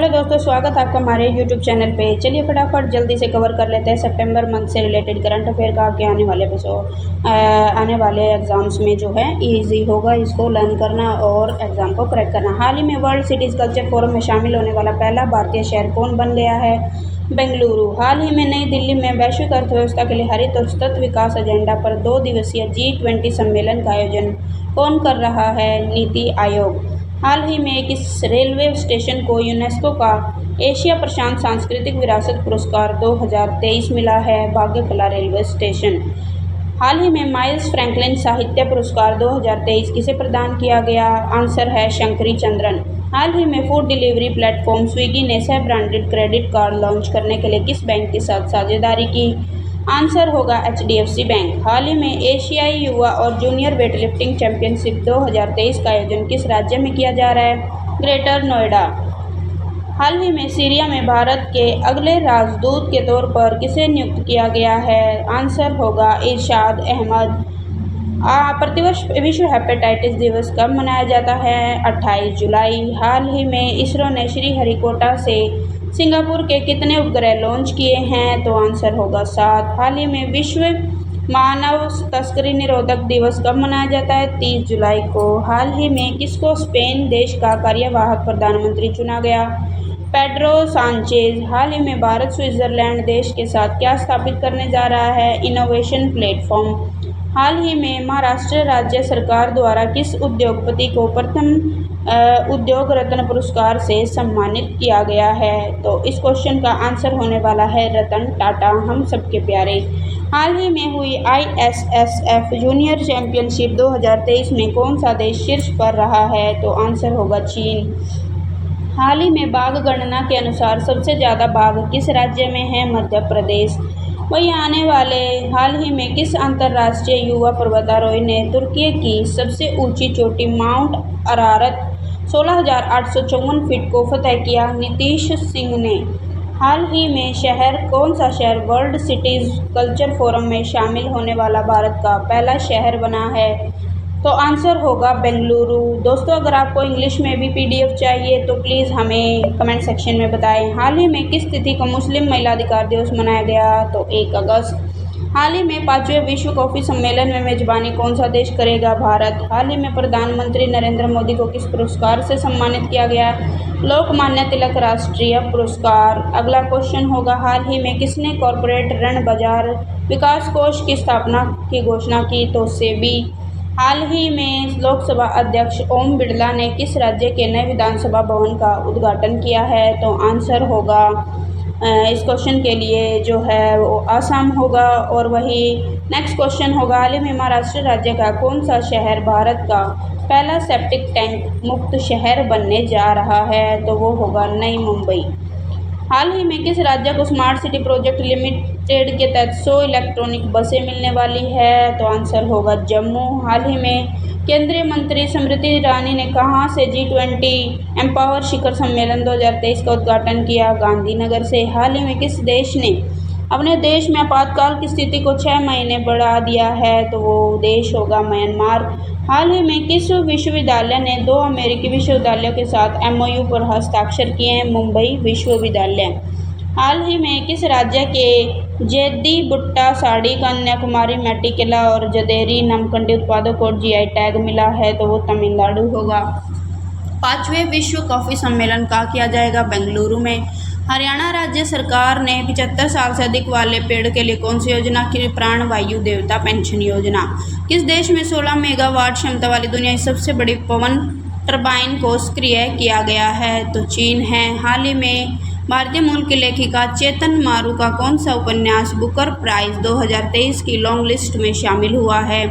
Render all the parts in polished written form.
Hello दोस्तों, स्वागत है आपका हमारे यूट्यूब चैनल पे। चलिए फटाफट जल्दी से कवर कर लेते हैं सितंबर मंथ से रिलेटेड करंट अफेयर का। आपके आने वाले एग्ज़ाम्स में जो है इजी होगा इसको लर्न करना और एग्ज़ाम को क्रैक करना। हाल ही में वर्ल्ड सिटीज़ कल्चर फोरम में शामिल होने वाला पहला भारतीय शहर कौन बन गया है? बेंगलुरु। हाल ही में नई दिल्ली में वैश्विक अर्थव्यवस्था के लिए हरित और सतत विकास एजेंडा पर 2 दिवसीय G20 सम्मेलन का आयोजन कौन कर रहा है? नीति आयोग। हाल ही में किस रेलवे स्टेशन को यूनेस्को का एशिया प्रशांत सांस्कृतिक विरासत पुरस्कार 2023 मिला है? भाग्यकला रेलवे स्टेशन। हाल ही में माइल्स फ्रैंकलिन साहित्य पुरस्कार 2023 किसे प्रदान किया गया? आंसर है शंकरी चंद्रन। हाल ही में फूड डिलीवरी प्लेटफॉर्म स्विगी ने सह ब्रांडेड क्रेडिट कार्ड लॉन्च करने के लिए किस बैंक के साथ साझेदारी की? आंसर होगा HDFC बैंक। हाल ही में एशियाई युवा और जूनियर वेटलिफ्टिंग चैंपियनशिप 2023 का आयोजन किस राज्य में किया जा रहा है? ग्रेटर नोएडा। हाल ही में सीरिया में भारत के अगले राजदूत के तौर पर किसे नियुक्त किया गया है? आंसर होगा इरशाद अहमद। प्रतिवर्ष विश्व हेपेटाइटिस दिवस कब मनाया जाता है? 28 जुलाई। हाल ही में इसरो ने श्रीहरिकोटा से सिंगापुर के कितने उपग्रह लॉन्च किए हैं? तो आंसर होगा 7। हाल ही में विश्व मानव तस्करी निरोधक दिवस कब मनाया जाता है? 30 जुलाई को। हाल ही में किसको स्पेन देश का कार्यवाहक प्रधानमंत्री चुना गया? Pedro Sanchez. हाल ही में भारत स्विट्जरलैंड देश के साथ क्या स्थापित करने जा रहा है? Innovation platform. हाल ही में महाराष्ट्र राज्य सरकार द्वारा किस उद्योगपति को प्रथम उद्योग रत्न पुरस्कार से सम्मानित किया गया है? तो इस क्वेश्चन का आंसर होने वाला है रतन टाटा, हम सबके प्यारे। हाल ही में हुई ISSF जूनियर चैंपियनशिप 2023 में कौन सा देश शीर्ष पर रहा है? तो आंसर होगा चीन। हाल ही में बाघ गणना के अनुसार सबसे ज़्यादा बाघ किस राज्य में है? मध्य प्रदेश। वहीं आने वाले हाल ही में किस अंतर्राष्ट्रीय युवा पर्वतारोही ने तुर्की की सबसे ऊंची चोटी माउंट अरारत 16,854 फीट को फतह किया? नीतीश सिंह ने। हाल ही में कौन सा शहर वर्ल्ड सिटीज़ कल्चर फोरम में शामिल होने वाला भारत का पहला शहर बना है? तो आंसर होगा बेंगलुरु। दोस्तों, अगर आपको इंग्लिश में भी PDF चाहिए तो प्लीज़ हमें कमेंट सेक्शन में बताएं। हाल ही में किस तिथि को मुस्लिम महिला अधिकार दिवस मनाया गया? तो 1 अगस्त। हाल ही में 5वें विश्व कॉफ़ी सम्मेलन में मेजबानी कौन सा देश करेगा? भारत। हाल ही में प्रधानमंत्री नरेंद्र मोदी को किस पुरस्कार से सम्मानित किया गया? लोकमान्य तिलक राष्ट्रीय पुरस्कार। अगला क्वेश्चन होगा, हाल ही में किसने कॉरपोरेट ऋण बाजार विकास कोष की स्थापना की घोषणा की? तो सेबी। हाल ही में लोकसभा अध्यक्ष ओम बिरला ने किस राज्य के नए विधानसभा भवन का उद्घाटन किया है? तो आंसर होगा इस क्वेश्चन के लिए जो है वो आसाम होगा। और वही नेक्स्ट क्वेश्चन होगा, हाल ही में महाराष्ट्र राज्य का कौन सा शहर भारत का पहला सेप्टिक टैंक मुक्त शहर बनने जा रहा है? तो वो होगा नई मुंबई। हाल ही में किस राज्य को स्मार्ट सिटी प्रोजेक्ट लिमिटेड के तहत 100 इलेक्ट्रॉनिक बसें मिलने वाली है? तो आंसर होगा जम्मू। हाल ही में केंद्रीय मंत्री स्मृति ईरानी ने कहां से G20 एम्पावर शिखर सम्मेलन 2023 का उद्घाटन किया? गांधीनगर से। हाल ही में किस देश ने अपने देश में आपातकाल की स्थिति को 6 महीने बढ़ा दिया है? तो वो देश होगा म्यांमार। हाल ही में किस विश्वविद्यालय ने 2 अमेरिकी विश्वविद्यालयों के साथ MOU पर हस्ताक्षर किए हैं? मुंबई विश्वविद्यालय। हाल ही में किस राज्य के जेदी बुट्टा साड़ी कन्याकुमारी मेटिकेला और जदेरी नमकंडी उत्पादों को GI टैग मिला है? तो वो तमिलनाडु होगा। 5वें विश्व कॉफ़ी सम्मेलन का किया जाएगा बेंगलुरु में। हरियाणा राज्य सरकार ने 75 साल से अधिक वाले पेड़ के लिए कौन सी योजना की? प्राण वायु देवता पेंशन योजना। किस देश में 16 मेगावाट क्षमता वाली दुनिया की सबसे बड़ी पवन टरबाइन को सक्रिय किया गया है? तो चीन है। हाल ही में भारतीय मूल की लेखिका चेतन मारू का कौन सा उपन्यास बुकर प्राइज 2023 की लॉन्ग लिस्ट में शामिल हुआ है?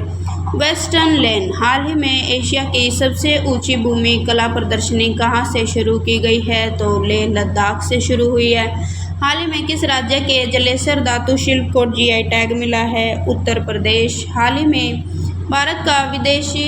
वेस्टर्न लेन। हाल ही में एशिया की सबसे ऊंची भूमि कला प्रदर्शनी कहां से शुरू की गई है? तो लेह लद्दाख से शुरू हुई है। हाल ही में किस राज्य के जलेसर धातु शिल्प को GI टैग मिला है? उत्तर प्रदेश। हाल ही में भारत का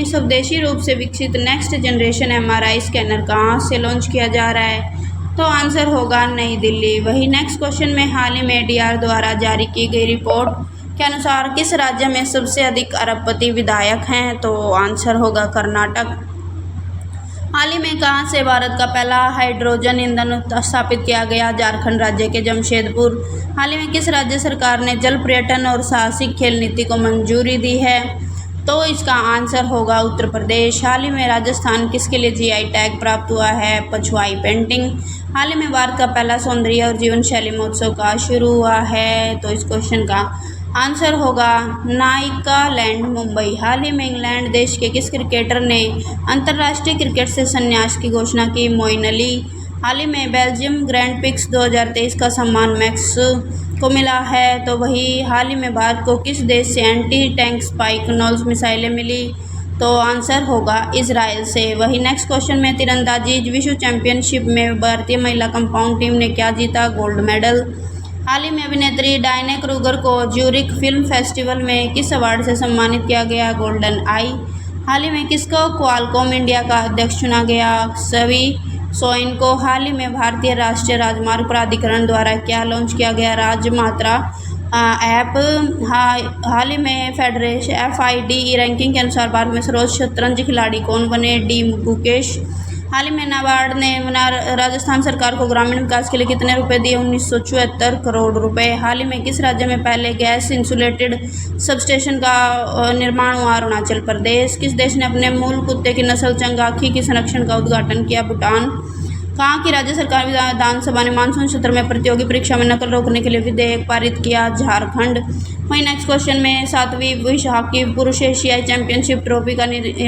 स्वदेशी रूप से विकसित नेक्स्ट जनरेशन MRI स्कैनर कहां से लॉन्च किया जा रहा है? तो आंसर होगा नई दिल्ली। वही नेक्स्ट क्वेश्चन में, हाल ही में DR द्वारा जारी की गई रिपोर्ट के अनुसार किस राज्य में सबसे अधिक अरबपति विधायक हैं? तो आंसर होगा कर्नाटक। हाल ही में कहाँ से भारत का पहला हाइड्रोजन ईंधन स्थापित किया गया? झारखंड राज्य के जमशेदपुर। हाल ही में किस राज्य सरकार ने जल पर्यटन और साहसिक खेल नीति को मंजूरी दी है? तो इसका आंसर होगा उत्तर प्रदेश। हाल ही में राजस्थान किसके लिए जीआई टैग प्राप्त हुआ है? पछुआई पेंटिंग। हाल ही में भारत का पहला सौंदर्य और जीवन शैली महोत्सव का शुरू हुआ है? तो इस क्वेश्चन का आंसर होगा नायिकालैंड मुंबई। हाल ही में इंग्लैंड देश के किस क्रिकेटर ने अंतर्राष्ट्रीय क्रिकेट से संन्यास की घोषणा की? मोइन अली। हाल ही में बेल्जियम ग्रैंड प्रिक्स 2023 का सम्मान मैक्स को मिला है? तो वही हाल ही में भारत को किस देश से एंटी टैंक स्पाइक नॉल्स मिसाइलें मिली? तो आंसर होगा इजराइल से। वही नेक्स्ट क्वेश्चन में तीरंदाजी विश्व चैंपियनशिप में भारतीय महिला कंपाउंड टीम ने क्या जीता? Gold medal. हाल ही में अभिनेत्री डायने क्रूगर को ज्यूरिख फिल्म फेस्टिवल में किस अवार्ड से सम्मानित किया गया? गोल्डन आई। हाल ही में किसको क्वालकॉम इंडिया का अध्यक्ष चुना गया? सवी सोइन को। हाल ही में भारतीय राष्ट्रीय राजमार्ग प्राधिकरण द्वारा क्या लॉन्च किया गया? राजमात्रा ऐप। हाल ही में फेडरेशन FIDE रैंकिंग के अनुसार भारत में सर्वोच्च शतरंज खिलाड़ी कौन बने? डी गुकेश। हाल ही में नाबार्ड ने राजस्थान सरकार को ग्रामीण विकास के लिए कितने रुपए दिए? 1974 करोड़ रुपए। हाल ही में किस राज्य में पहले गैस इंसुलेटेड सबस्टेशन का निर्माण हुआ? अरुणाचल प्रदेश। किस देश ने अपने मूल कुत्ते की नस्ल चंगाखी के संरक्षण का उद्घाटन किया? भूटान। कहाँ की राज्य सरकार विधानसभा ने मानसून सत्र में प्रतियोगी परीक्षा में नकल रोकने के लिए विधेयक पारित किया? झारखंड। वहीं नेक्स्ट क्वेश्चन में 7वीं विश्व हॉकी पुरुष एशियाई चैंपियनशिप ट्रॉफी का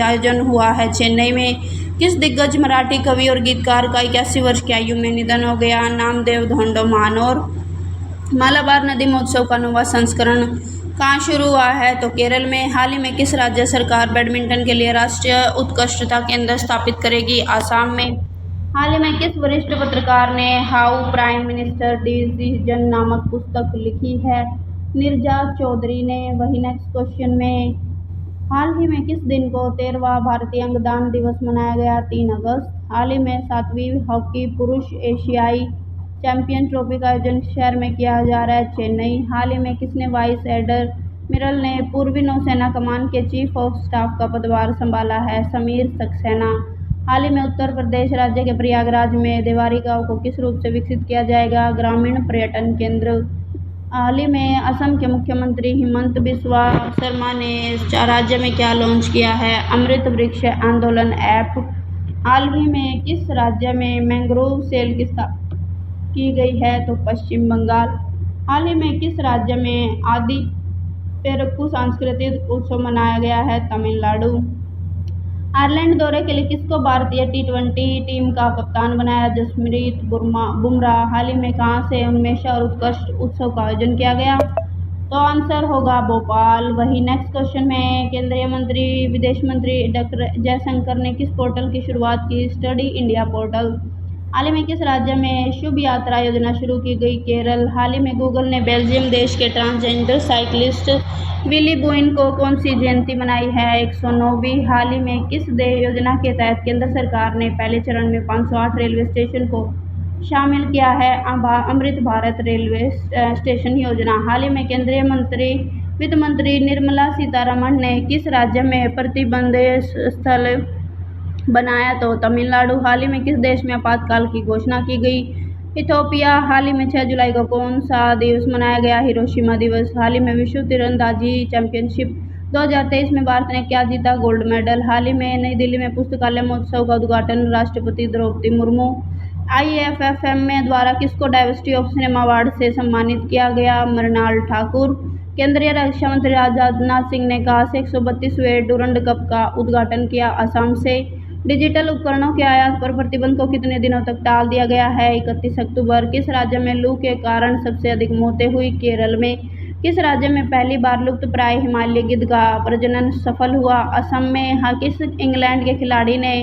आयोजन हुआ है चेन्नई में। किस दिग्गज मराठी कवि और गीतकार का 81 वर्ष की आयु में निधन हो गया? नामदेव धोंडो मानोर। मालाबार नदी महोत्सव का 9वां संस्करण कहाँ शुरू हुआ है? तो केरल में। हाल ही में किस राज्य सरकार बैडमिंटन के लिए राष्ट्रीय उत्कृष्टता केंद्र स्थापित करेगी? आसाम में। हाल ही में किस वरिष्ठ पत्रकार ने हाउ प्राइम मिनिस्टर डिसीजन नामक पुस्तक लिखी है? नीरजा चौधरी ने। वही नेक्स्ट क्वेश्चन में हाल ही में किस दिन को 13वां भारतीय अंगदान दिवस मनाया गया? 3 अगस्त। हाल ही में 7वीं हॉकी पुरुष एशियाई चैंपियन ट्रॉफी का आयोजन शहर में किया जा रहा है? चेन्नई। हाल ही में किसने वाइस एडमिरल ने पूर्वी नौसेना कमान के चीफ ऑफ स्टाफ का पदभार संभाला है? समीर सक्सेना। हाल ही में उत्तर प्रदेश राज्य के प्रयागराज में देवारी गांव को किस रूप से विकसित किया जाएगा? ग्रामीण पर्यटन केंद्र। हाल ही में असम के मुख्यमंत्री हिमंत बिस्वा शर्मा ने राज्य में क्या लॉन्च किया है? अमृत वृक्ष आंदोलन ऐप। हाल ही में किस राज्य में मैंग्रोव सेल की स्थापना की गई है? तो पश्चिम बंगाल। हाल ही में किस राज्य में आदि पेरक्कू सांस्कृतिक उत्सव मनाया गया है? तमिलनाडु। आयरलैंड दौरे के लिए किसको भारतीय T20 टीम का कप्तान बनाया? जसप्रीत बुमराह। हाल ही में कहाँ से उन्मेष और उत्कृष्ट उत्सव का आयोजन किया गया? तो आंसर होगा भोपाल। वही नेक्स्ट क्वेश्चन में केंद्रीय मंत्री विदेश मंत्री डॉक्टर जयशंकर ने किस पोर्टल की शुरुआत की? Study India portal. हाल ही में किस राज्य में शुभ यात्रा योजना शुरू की गई? केरल। हाल ही में गूगल ने बेल्जियम देश के ट्रांसजेंडर साइकिलिस्ट विली बुइन को कौन सी जयंती मनाई है? 109वीं। हाल ही में किस योजना के तहत केंद्र सरकार ने पहले चरण में 508 रेलवे स्टेशन को शामिल किया है? अमृत भारत रेलवे स्टेशन योजना। हाल ही में केंद्रीय वित्त मंत्री निर्मला सीतारमण ने किस राज्य में प्रतिबंधित स्थल बनाया? तो तमिलनाडु। हाल ही में किस देश में आपातकाल की घोषणा की गई? इथियोपिया। हाल ही में 6 जुलाई को कौन सा दिवस मनाया गया? हिरोशिमा दिवस। हाल ही में विश्व तीरंदाजी चैंपियनशिप 2023 में भारत ने क्या जीता? Gold medal. हाल ही में नई दिल्ली में पुस्तकालय महोत्सव का उद्घाटन राष्ट्रपति द्रौपदी मुर्मू। IFFMA द्वारा किसको डाइवर्सिटी ऑफ सिनेमा अवार्ड से सम्मानित किया गया? मृणाल ठाकुर। केंद्रीय रक्षा मंत्री राजनाथ सिंह ने कहा से 132वें डूरंड कप का उद्घाटन किया? असम से। डिजिटल उपकरणों के आयात पर प्रतिबंध को कितने दिनों तक टाल दिया गया है? 31 अक्टूबर। किस राज्य में लू के कारण सबसे अधिक मौतें हुई? केरल में। किस राज्य में पहली बार लुप्त प्राय हिमालय गिद्ध का प्रजनन सफल हुआ? असम में। किस इंग्लैंड के खिलाड़ी ने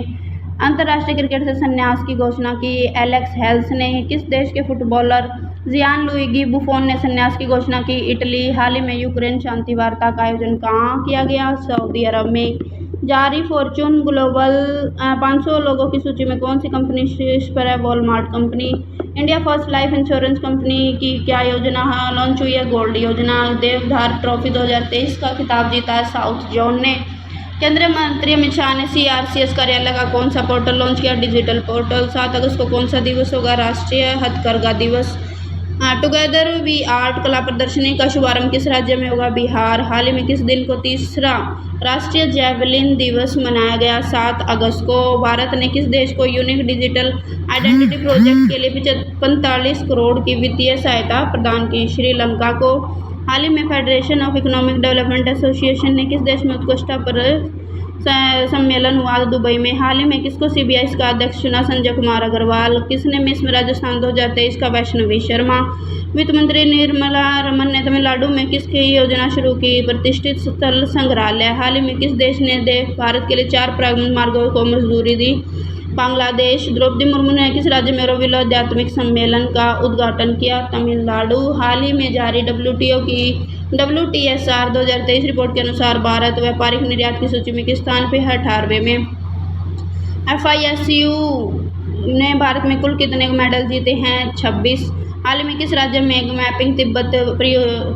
अंतर्राष्ट्रीय क्रिकेट से संन्यास की घोषणा की? एलेक्स हेल्स ने। किस देश के फुटबॉलर जियान लुइगी बुफोन ने संन्यास की घोषणा की? इटली। हाल ही में यूक्रेन शांति वार्ता का आयोजन कहाँ किया गया? सऊदी अरब में। जारी फॉर्च्यून ग्लोबल 500 लोगों की सूची में कौन सी कंपनी शीर्ष पर है? Walmart company. India first life insurance company की क्या योजना लॉन्च हुई है? गोल्ड योजना। देवधार ट्रॉफी 2023 का खिताब जीता है साउथ जोन ने। केंद्रीय मंत्री अमित शाह ने CRCS कार्यालय का कौन सा पोर्टल लॉन्च किया? Digital portal. 7 अगस्त को कौन सा दिवस होगा? राष्ट्रीय हथकरघा दिवस। टुगेदर वी आर्ट कला प्रदर्शनी का शुभारंभ किस राज्य में होगा? बिहार। हाल ही में किस दिन को तीसरा राष्ट्रीय जैवलिन दिवस मनाया गया? 7 अगस्त को। भारत ने किस देश को यूनिक डिजिटल आइडेंटिटी प्रोजेक्ट के लिए 45 करोड़ की वित्तीय सहायता प्रदान की? श्रीलंका को। हाल ही में federation of economic development association ने किस देश में उत्कृष्टता पर सम्मेलन हुआ? दुबई में। हाल ही में किसको CBI का अध्यक्ष चुना? संजय कुमार अग्रवाल। किसने मिस राजस्थान 2023 का? वैष्णवी शर्मा। वित्त मंत्री निर्मला रमन ने तमिलनाडु में किसकी योजना शुरू की? प्रतिष्ठित स्थल संग्रहालय। हाल ही में किस देश ने भारत के लिए 4 प्राथमिक मार्गों को मंजूरी दी? बांग्लादेश। द्रौपदी मुर्मू ने किस राज्य में ऑरोविल आध्यात्मिक सम्मेलन का उद्घाटन किया? तमिलनाडु। हाल ही में जारी WTO की WTSR 2023 रिपोर्ट के अनुसार भारत व्यापारिक निर्यात की सूची में किस स्थान पे है? 18वें में। FISU ने भारत में कुल कितने मेडल जीते हैं? 26। हाल ही में किस राज्य में मैपिंग तिब्बत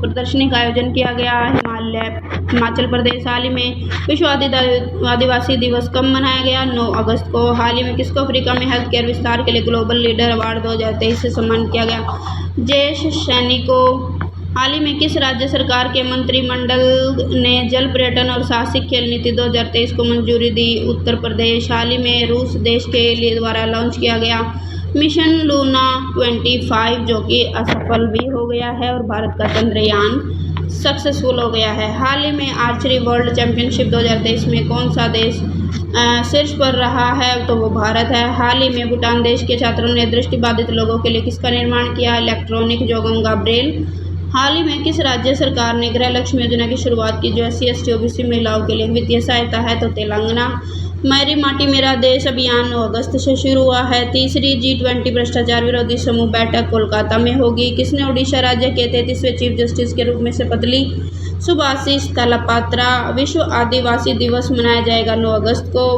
प्रदर्शनी का आयोजन किया गया? हिमाचल प्रदेश। हाल ही में विश्व आदिवासी दिवस कब मनाया गया? 9 अगस्त को। हाल ही में किसको अफ्रीका में हेल्थ केयर विस्तार के लिए ग्लोबल लीडर अवार्ड 2023 से सम्मानित किया गया? जयेश सैनी को। हाल ही में किस राज्य सरकार के मंत्रिमंडल ने जल पर्यटन और साहसिक खेल नीति 2023 को मंजूरी दी? उत्तर प्रदेश। हाल ही में रूस देश के लिए द्वारा लॉन्च किया गया मिशन लूना 25 जो कि असफल भी हो गया है और भारत का चंद्रयान सक्सेसफुल हो गया है। हाल ही में आर्चरी वर्ल्ड चैंपियनशिप 2023 में कौन सा देश शीर्ष पर रहा है? तो वो भारत है। हाल ही में भूटान देश के छात्रों ने दृष्टिबाधित लोगों के लिए किसका निर्माण किया? Electronic जोगंगा Braille. हाल ही में किस राज्य सरकार ने गृह लक्ष्मी योजना की शुरुआत की जो SC ST OBC महिलाओं के लिए वित्तीय सहायता है? तो तेलंगाना। मेरी माटी मेरा देश अभियान 9 अगस्त से शुरू हुआ है। तीसरी G20 भ्रष्टाचार विरोधी समूह बैठक कोलकाता में होगी। किसने उड़ीसा राज्य के 33वें चीफ जस्टिस के रूप में शपथ ली? सुभाषिष तलपात्रा। विश्व आदिवासी दिवस मनाया जाएगा 9 अगस्त को।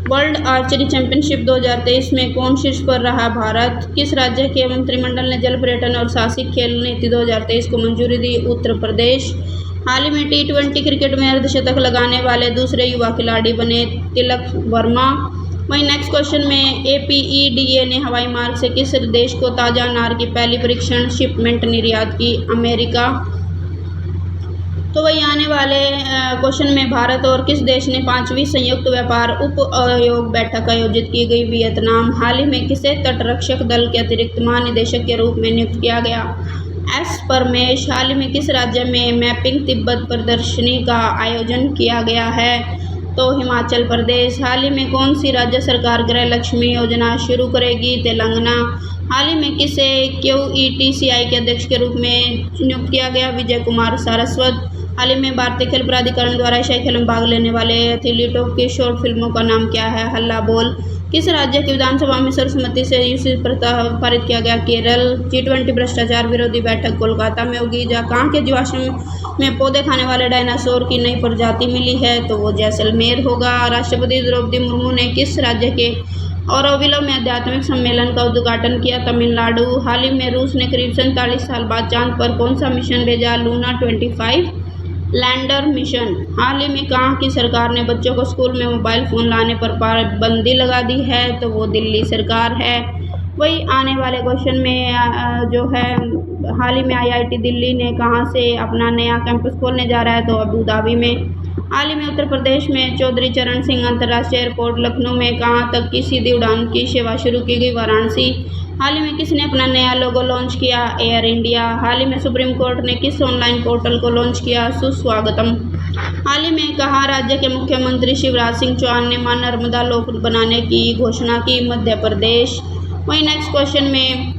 वर्ल्ड आर्चरी चैंपियनशिप 2023 में कौन शीर्ष पर रहा? भारत। किस राज्य के मंत्रिमंडल ने जल पर्यटन और साहसिक खेल नीति 2023 को मंजूरी दी? उत्तर प्रदेश। हाल ही में T20 क्रिकेट में अर्धशतक लगाने वाले दूसरे युवा खिलाड़ी बने तिलक वर्मा। वहीं नेक्स्ट क्वेश्चन में APEDA ने हवाई मार्ग से किस देश को ताज़ा अनार की पहली परीक्षण शिपमेंट निर्यात की? अमेरिका। तो वही आने वाले क्वेश्चन में भारत और किस देश ने 5वीं संयुक्त व्यापार उप आयोग बैठक आयोजित की गई? वियतनाम। हाल ही में किसे तटरक्षक दल के अतिरिक्त महानिदेशक के रूप में नियुक्त किया गया? S परमेश। हाल ही में किस राज्य में मैपिंग तिब्बत प्रदर्शनी का आयोजन किया गया है? तो हिमाचल प्रदेश। हाल ही में कौन सी राज्य सरकार गृह लक्ष्मी योजना शुरू करेगी? तेलंगाना। हाल ही में किसे QETCI के अध्यक्ष के रूप में नियुक्त किया गया? विजय कुमार सारस्वत। हाल ही में भारतीय खेल प्राधिकरण द्वारा एशियाई खेलों में भाग लेने वाले एथलीटों की शॉर्ट फिल्मों का नाम क्या है? हल्ला बोल। किस राज्य की विधानसभा में सर्वसम्मति से UCC पारित किया गया? केरल। G20 भ्रष्टाचार विरोधी बैठक कोलकाता में होगी। कहाँ के जीवाश्म में पौधे खाने वाले डायनासोर की नई प्रजाति मिली है? तो वो जैसलमेर होगा। राष्ट्रपति द्रौपदी मुर्मू ने किस राज्य के ऑरोविल में आध्यात्मिक सम्मेलन का उद्घाटन किया? तमिलनाडु। हाल ही में रूस ने करीब 47 साल बाद चांद पर कौन सा मिशन भेजा? Luna 25 lander mission. हाल ही में कहाँ की सरकार ने बच्चों को स्कूल में मोबाइल फ़ोन लाने पर पाबंदी लगा दी है? तो वो दिल्ली सरकार है। वही आने वाले क्वेश्चन में जो है हाल ही में IIT दिल्ली ने कहाँ से अपना नया कैंपस खोलने जा रहा है? तो अबू धाबी में। हाल ही में उत्तर प्रदेश में चौधरी चरण सिंह अंतर्राष्ट्रीय एयरपोर्ट लखनऊ में कहाँ तक की सीधी उड़ान की सेवा शुरू की गई? वाराणसी। हाल ही में किसने अपना नया लोगो लॉन्च किया? Air India. हाल ही में सुप्रीम कोर्ट ने किस ऑनलाइन पोर्टल को लॉन्च किया? सुस्वागतम। हाल ही में कहाँ राज्य के मुख्यमंत्री शिवराज सिंह चौहान ने मां नर्मदा लोक बनाने की घोषणा की? मध्य प्रदेश। वहीं नेक्स्ट क्वेश्चन में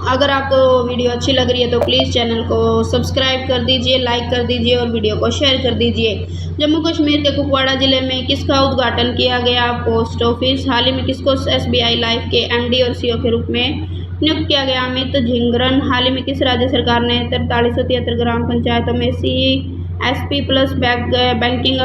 अगर आपको वीडियो अच्छी लग रही है तो प्लीज़ चैनल को सब्सक्राइब कर दीजिए, लाइक कर दीजिए और वीडियो को शेयर कर दीजिए। जम्मू कश्मीर के कुपवाड़ा ज़िले में किसका उद्घाटन किया गया? Post office. हाल ही में किसको SBI लाइफ के MD और CEO के रूप में नियुक्त किया गया? अमित झिंगरन। हाल ही में किस राज्य सरकार ने 4373 ग्राम पंचायतों में CSP+ बैंकिंग